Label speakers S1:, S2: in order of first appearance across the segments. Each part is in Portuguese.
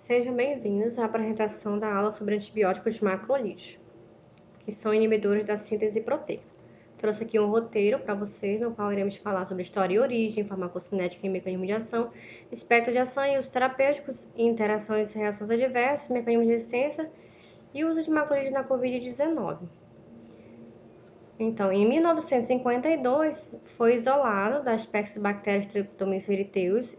S1: Sejam bem-vindos à apresentação da aula sobre antibióticos macrolídeos, que são inibidores da síntese proteica. Trouxe aqui um roteiro para vocês, no qual iremos falar sobre história e origem, farmacocinética e mecanismo de ação, espectro de ação e usos terapêuticos, interações e reações adversas, mecanismo de resistência e uso de macrolídeos na Covid-19. Então, em 1952, foi isolado das espécie bactérias Streptomyces erytheus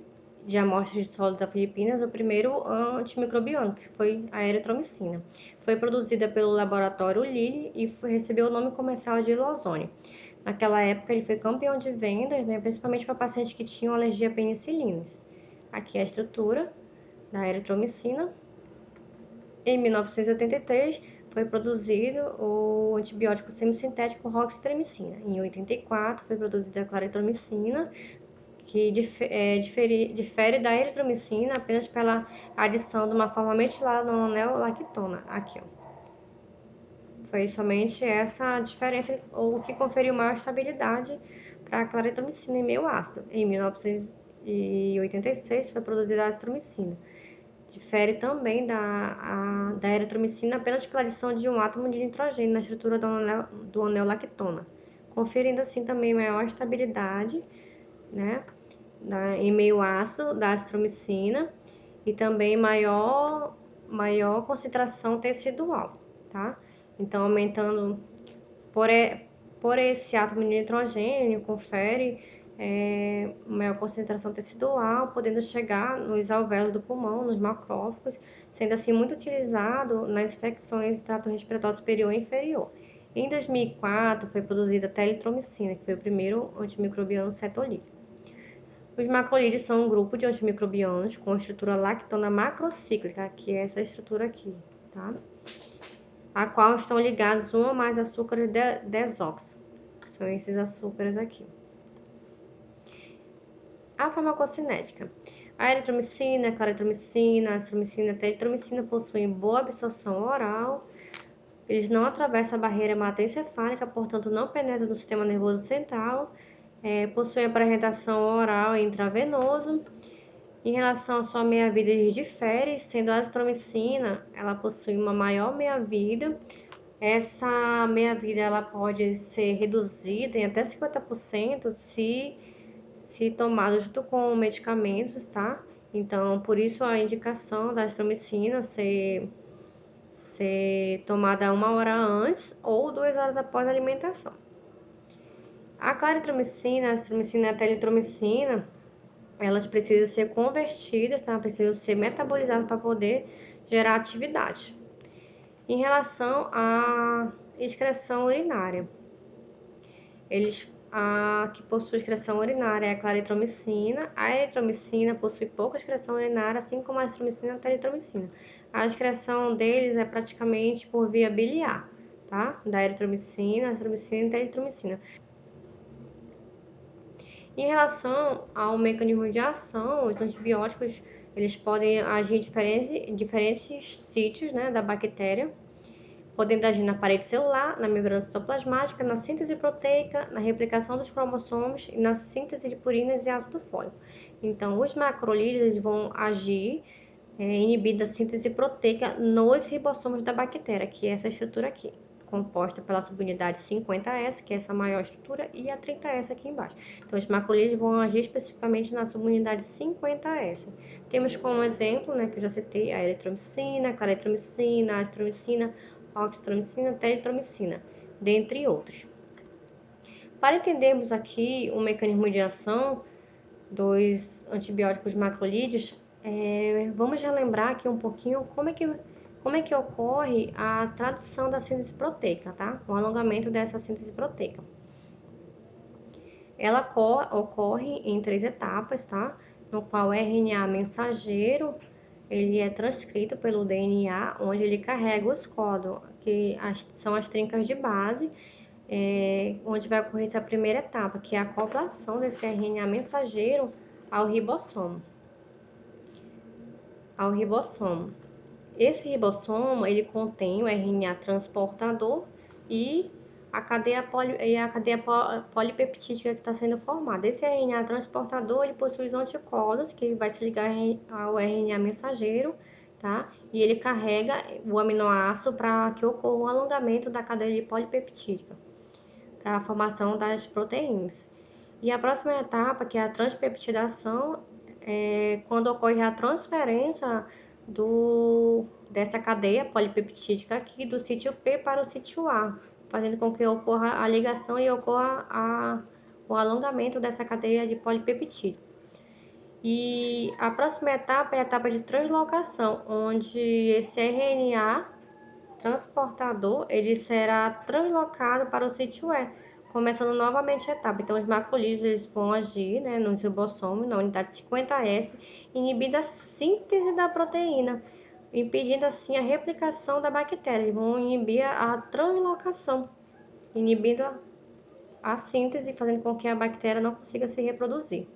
S1: de amostras de solo das Filipinas o primeiro antimicrobiano, que foi a eritromicina. Foi produzida pelo laboratório Lilly e recebeu o nome comercial de Lozone. Naquela época, ele foi campeão de vendas, principalmente para pacientes que tinham alergia a penicilinas. Aqui é a estrutura da eritromicina. Em 1983, foi produzido o antibiótico semissintético roxastromicina. Em 84, foi produzida a claritromicina, que difere da eritromicina apenas pela adição de uma forma metilada no anel lactona. Aqui, ó. Foi somente essa diferença o que conferiu maior estabilidade para a claritromicina em meio ácido. Em 1986, foi produzida a azitromicina. Difere também da eritromicina apenas pela adição de um átomo de nitrogênio na estrutura do anel lactona, conferindo assim também maior estabilidade, em meio ácido da azitromicina e também maior concentração tecidual, tá? Então, aumentando por esse átomo de nitrogênio, confere maior concentração tecidual, podendo chegar nos alvéolos do pulmão, nos macrófagos, sendo assim muito utilizado nas infecções do trato respiratório superior e inferior. Em 2004, foi produzida a teletromicina, que foi o primeiro antimicrobiano cetolítico. Os macrolídeos são um grupo de antimicrobianos com estrutura lactona macrocíclica, que é essa estrutura aqui, tá? A qual estão ligados um ou mais açúcares desóxi. São esses açúcares aqui. A farmacocinética. A eritromicina, a claritromicina, a azitromicina e a teletromicina possuem boa absorção oral. Eles não atravessam a barreira hematoencefálica, portanto não penetram no sistema nervoso central. Possuem apresentação oral e intravenoso. Em relação à sua meia-vida, eles diferem, sendo a azitromicina, ela possui uma maior meia-vida. Essa meia-vida ela pode ser reduzida em até 50% se tomada junto com medicamentos, tá? Então, por isso a indicação da azitromicina ser tomada 1 hora antes ou 2 horas após a alimentação. A claritromicina, a azitromicina e a teletromicina, elas precisam ser convertidas, tá? Precisam ser metabolizadas para poder gerar atividade. Em relação à excreção urinária, a que possui excreção urinária é a claritromicina. A eritromicina possui pouca excreção urinária, assim como a azitromicina e a teletromicina. A excreção deles é praticamente por via biliar, tá? Da eritromicina, azitromicina e teletromicina. Em relação ao mecanismo de ação, os antibióticos eles podem agir em diferentes sítios, da bactéria, podendo agir na parede celular, na membrana citoplasmática, na síntese proteica, na replicação dos cromossomos e na síntese de purinas e ácido fólico. Então, os macrolídeos vão agir inibindo a síntese proteica nos ribossomos da bactéria, que é essa estrutura aqui, composta pela subunidade 50S, que é essa maior estrutura, e a 30S aqui embaixo. Então, os macrolídeos vão agir especificamente na subunidade 50S. Temos como exemplo, que eu já citei, a eritromicina, a claritromicina, a azitromicina, roxastromicina, teletromicina, dentre outros. Para entendermos aqui o mecanismo de ação dos antibióticos macrolídeos, vamos relembrar aqui um pouquinho como é que ocorre a tradução da síntese proteica, tá? O alongamento dessa síntese proteica. Ela ocorre em 3 etapas, tá? No qual o RNA mensageiro ele é transcrito pelo DNA, onde ele carrega os códons, que são as trincas de base, onde vai ocorrer essa primeira etapa, que é a acoplação desse RNA mensageiro ao ribossomo. Esse ribossomo ele contém o RNA transportador e a cadeia polipeptídica que está sendo formada. Esse RNA transportador ele possui os anticódons, que vai se ligar ao RNA mensageiro, tá? E ele carrega o aminoácido para que ocorra o alongamento da cadeia polipeptídica, para a formação das proteínas. E a próxima etapa, que é a transpeptidação, é quando ocorre a transferência dessa cadeia polipeptídica aqui do sítio P para o sítio A, fazendo com que ocorra a ligação e ocorra o alongamento dessa cadeia de polipeptídeo. E a próxima etapa é a etapa de translocação, onde esse RNA transportador ele será translocado para o sítio E, começando novamente a etapa. Então, os macrolídeos eles vão agir, né, no ribossoma, na unidade 50S, inibindo a síntese da proteína, impedindo assim a replicação da bactéria. Eles vão inibir a translocação, inibindo a síntese, fazendo com que a bactéria não consiga se reproduzir.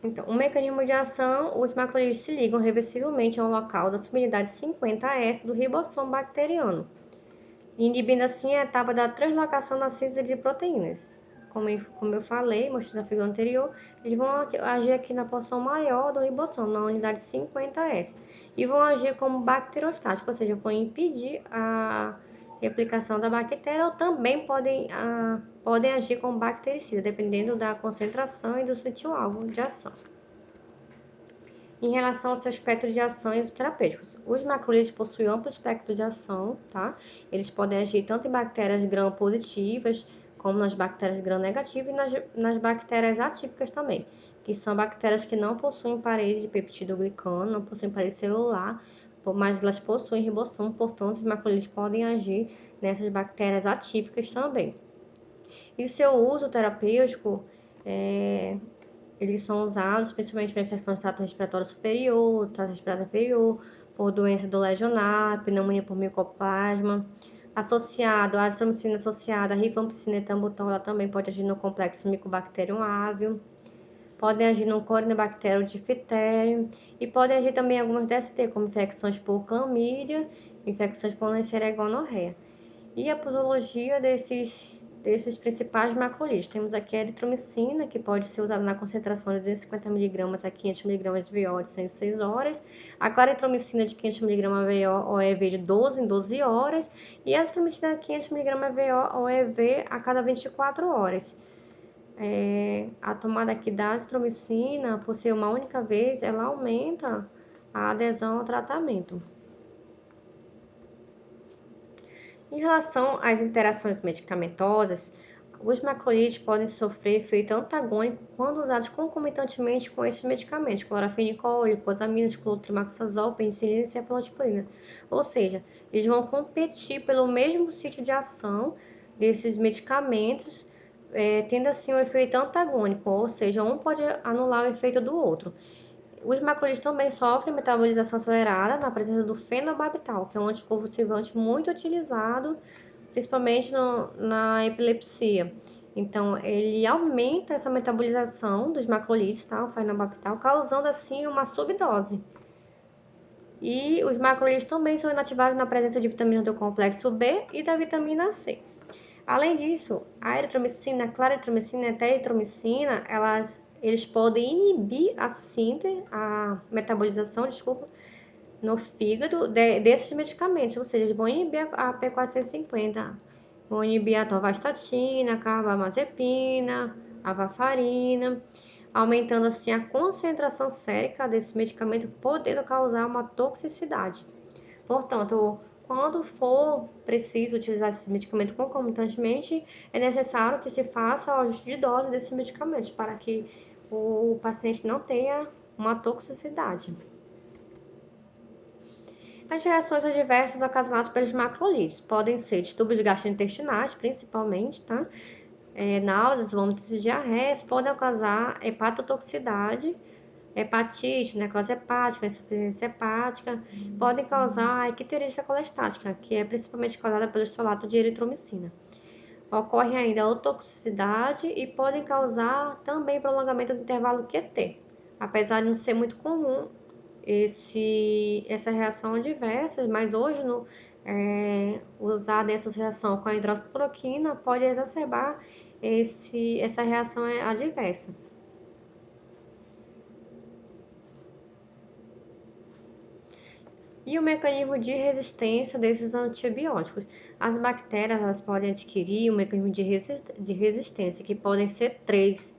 S1: Então, o mecanismo de ação, os macrolídeos se ligam reversivelmente ao local da subunidade 50S do ribossomo bacteriano, inibindo assim a etapa da translocação da síntese de proteínas. Como eu falei, mostrei na figura anterior, eles vão agir aqui na porção maior do ribossomo, na unidade 50S, e vão agir como bacteriostáticos, ou seja, vão impedir a replicação da bactéria, ou também podem agir como bactericida, dependendo da concentração e do sítio-alvo de ação. Em relação ao seu espectro de ações terapêuticos, os macrolídeos possuem amplo espectro de ação, tá? Eles podem agir tanto em bactérias gram-positivas, como nas bactérias gram-negativas e nas bactérias atípicas também, que são bactérias que não possuem parede de peptidoglicano, não possuem parede celular, mas elas possuem ribossomo, portanto, os macrolídeos podem agir nessas bactérias atípicas também. E seu uso terapêutico eles são usados principalmente para infecção de trato respiratório superior, trato respiratório inferior, por doença do legionário, pneumonia por micoplasma. Associado, a azitromicina associada, a rifampicina e etambutol, ela também pode agir no complexo Mycobacterium avium. Podem agir no Corynebacterium diphtheria e podem agir também em algumas DST, como infecções por clamídia, infecções por Neisseria e gonorreia. E a posologia desses principais macrolídeos. Temos aqui a eritromicina, que pode ser usada na concentração de 250 mg a 500 mg VO de 100 em 6 horas. A claritromicina de 500 mg VO/OEV de 12 em 12 horas. E a azitromicina de 500 mg VO/OEV a cada 24 horas. A tomada aqui da azitromicina, por ser uma única vez, ela aumenta a adesão ao tratamento. Em relação às interações medicamentosas, os macrolídeos podem sofrer efeito antagônico quando usados concomitantemente com esses medicamentos, clorafenicol, glicosamina, clotrimoxazol, penicilina e cefalosporina. Ou seja, eles vão competir pelo mesmo sítio de ação desses medicamentos, tendo assim um efeito antagônico, ou seja, um pode anular o efeito do outro. Os macrolídeos também sofrem metabolização acelerada na presença do fenobarbital, que é um anticonvulsivante muito utilizado, principalmente na epilepsia. Então, ele aumenta essa metabolização dos macrolídeos, tá? O fenobarbital, causando assim uma subdose. E os macrolídeos também são inativados na presença de vitaminas do complexo B e da vitamina C. Além disso, a eritromicina, a claritromicina e a teritromicina, eles podem inibir a metabolização, no fígado desses medicamentos, ou seja, eles vão inibir a P450, vão inibir a atorvastatina, a carbamazepina, a varfarina, aumentando assim a concentração sérica desse medicamento, podendo causar uma toxicidade. Portanto, quando for preciso utilizar esse medicamento concomitantemente, é necessário que se faça o ajuste de dose desses medicamentos para que o paciente não tenha uma toxicidade. As reações adversas ocasionadas pelos macrolídeos podem ser distúrbios gastrointestinais, principalmente, tá? Náuseas, vômitos e diarreias, podem causar hepatotoxicidade, hepatite, necrose hepática, insuficiência hepática, podem causar icterícia colestática, que é principalmente causada pelo estolato de eritromicina. Ocorre ainda a toxicidade e podem causar também prolongamento do intervalo QT, apesar de não ser muito comum essa reação adversa, mas hoje usar essa reação com a hidroxicloroquina pode exacerbar essa reação adversa. E o mecanismo de resistência desses antibióticos. As bactérias elas podem adquirir um mecanismo de resistência, que podem ser três.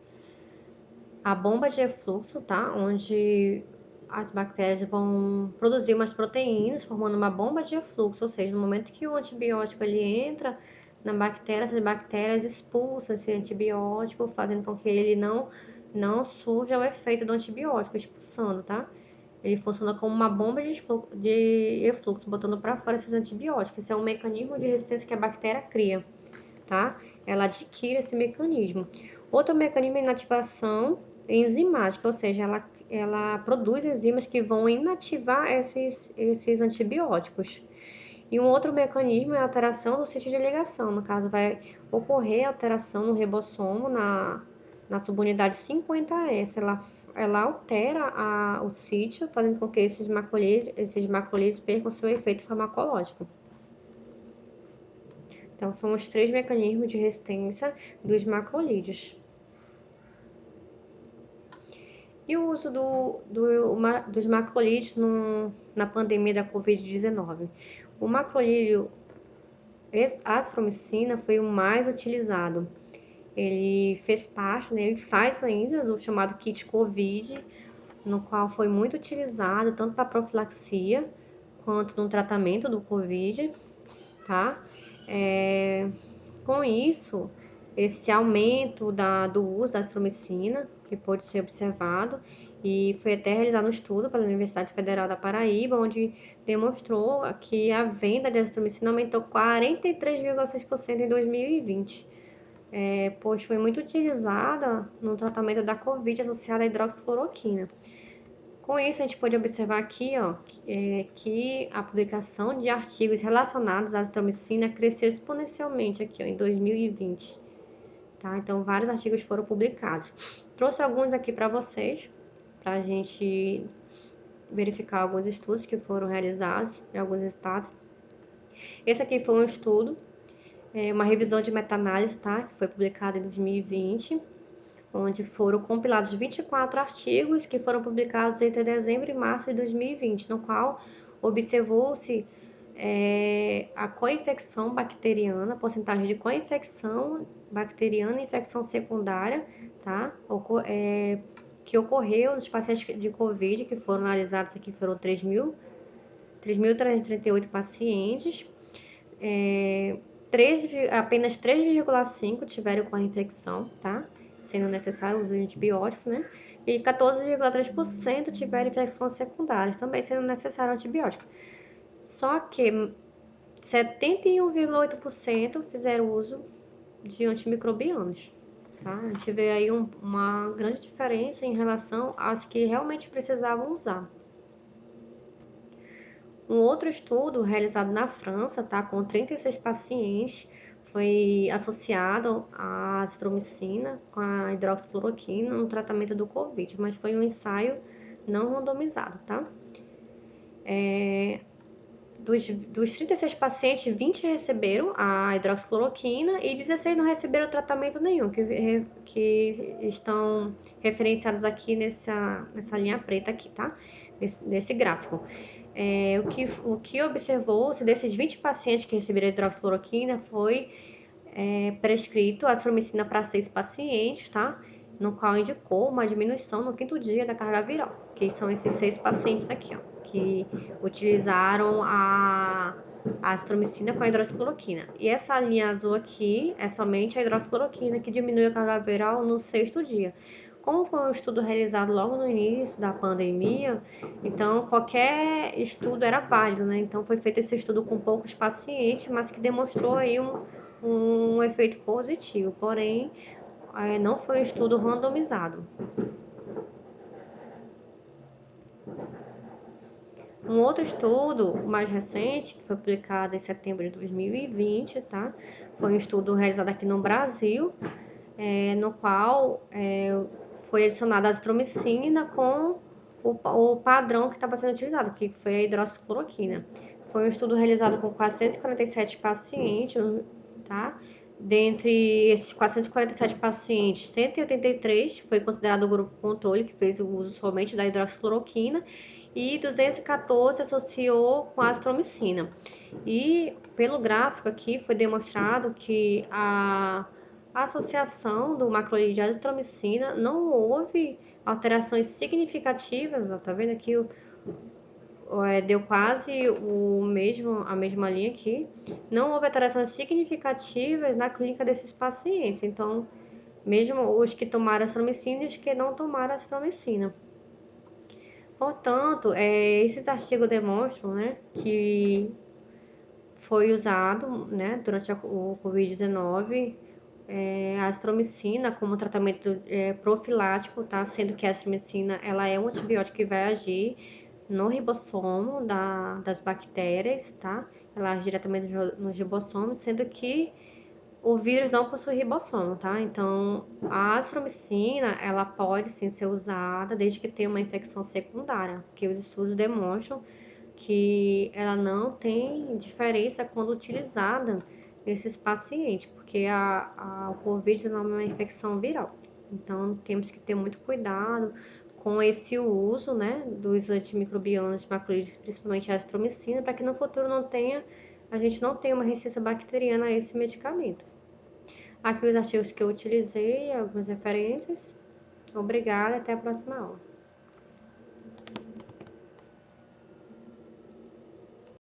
S1: A bomba de efluxo, tá? Onde as bactérias vão produzir umas proteínas, formando uma bomba de efluxo, ou seja, no momento que o antibiótico ele entra na bactéria, essas bactérias expulsam esse antibiótico, fazendo com que ele não surja o efeito do antibiótico, expulsando, tá? Ele funciona como uma bomba de efluxo, botando para fora esses antibióticos. Esse é um mecanismo de resistência que a bactéria cria, tá? Ela adquire esse mecanismo. Outro mecanismo é inativação enzimática, ou seja, ela produz enzimas que vão inativar esses antibióticos. E um outro mecanismo é a alteração do sítio de ligação. No caso, vai ocorrer alteração no ribossomo na subunidade 50S. Ela altera o sítio, fazendo com que esses macrolídeos percam seu efeito farmacológico. Então, são os três mecanismos de resistência dos macrolídeos. E o uso dos macrolídeos na pandemia da Covid-19? O macrolídeo azitromicina foi o mais utilizado. Ele fez parte, né, ele faz ainda do chamado kit COVID, no qual foi muito utilizado tanto para profilaxia quanto no tratamento do COVID, tá? Com isso, esse aumento do uso da azitromicina, que pôde ser observado, e foi até realizado um estudo pela Universidade Federal da Paraíba, onde demonstrou que a venda de azitromicina aumentou 43,6% em 2020. Pois foi muito utilizada no tratamento da Covid associada à hidroxicloroquina. Com isso, a gente pode observar aqui que a publicação de artigos relacionados à azitromicina cresceu exponencialmente aqui em 2020. Tá? Então, vários artigos foram publicados. Trouxe alguns aqui para vocês, para a gente verificar alguns estudos que foram realizados e alguns resultados. Esse aqui foi um estudo, uma revisão de meta-análise, tá? Que foi publicado em 2020. Onde foram compilados 24 artigos que foram publicados entre dezembro e março de 2020, no qual observou-se a coinfecção bacteriana, a porcentagem de coinfecção bacteriana e infecção secundária, tá? Que ocorreu nos pacientes de COVID, que foram analisados aqui, foram 3.338 pacientes, apenas 3,5 tiveram com a infecção, tá? Sendo necessário o uso de antibióticos, né? E 14,3% tiveram infecções secundárias, também sendo necessário antibiótico. Só que 71,8% fizeram uso de antimicrobianos, tá? A gente vê aí uma grande diferença em relação aos que realmente precisavam usar. Um outro estudo realizado na França, tá, com 36 pacientes, foi associado à azitromicina com a hidroxicloroquina no tratamento do COVID, mas foi um ensaio não randomizado, tá? Dos 36 pacientes, 20 receberam a hidroxicloroquina e 16 não receberam tratamento nenhum, que estão referenciados aqui nessa linha preta aqui, tá? Nesse gráfico. O que observou-se desses 20 pacientes que receberam hidroxicloroquina foi prescrito azitromicina para 6 pacientes, tá? No qual indicou uma diminuição no 5º dia da carga viral, que são esses 6 pacientes aqui, ó, que utilizaram a azitromicina com a hidroxicloroquina. E essa linha azul aqui é somente a hidroxicloroquina que diminui a carga viral no 6º dia. Como foi um estudo realizado logo no início da pandemia, então qualquer estudo era válido, né? Então foi feito esse estudo com poucos pacientes, mas que demonstrou aí um efeito positivo, porém não foi um estudo randomizado. Um outro estudo mais recente, que foi publicado em setembro de 2020, tá? Foi um estudo realizado aqui no Brasil, no qual foi adicionada a azitromicina com o padrão que estava sendo utilizado, que foi a hidroxicloroquina. Foi um estudo realizado com 447 pacientes, tá? Dentre esses 447 pacientes, 183 foi considerado o grupo controle, que fez o uso somente da hidroxicloroquina, e 214 associou com a azitromicina. E pelo gráfico aqui foi demonstrado que a associação do macrolide de azitromicina não houve alterações significativas, ó, tá vendo aqui deu quase a mesma linha aqui. Não houve alterações significativas na clínica desses pacientes. Então, mesmo os que tomaram azitromicina e os que não tomaram azitromicina. Portanto, esses artigos demonstram, né, que foi usado, né, durante o Covid-19 a azitromicina como tratamento profilático, tá? Sendo que a azitromicina ela é um antibiótico que vai agir no ribossomo das bactérias, tá? Ela age diretamente nos ribossomos, sendo que o vírus não possui ribossomo, tá? Então, a azitromicina, ela pode sim ser usada desde que tenha uma infecção secundária, porque os estudos demonstram que ela não tem diferença quando utilizada nesses pacientes, porque o Covid-19 é uma infecção viral. Então, temos que ter muito cuidado com esse uso, né, dos antimicrobianos macrolídeos, principalmente a azitromicina, para que no futuro a gente não tenha uma resistência bacteriana a esse medicamento. Aqui os artigos que eu utilizei, algumas referências. Obrigada e até a próxima aula.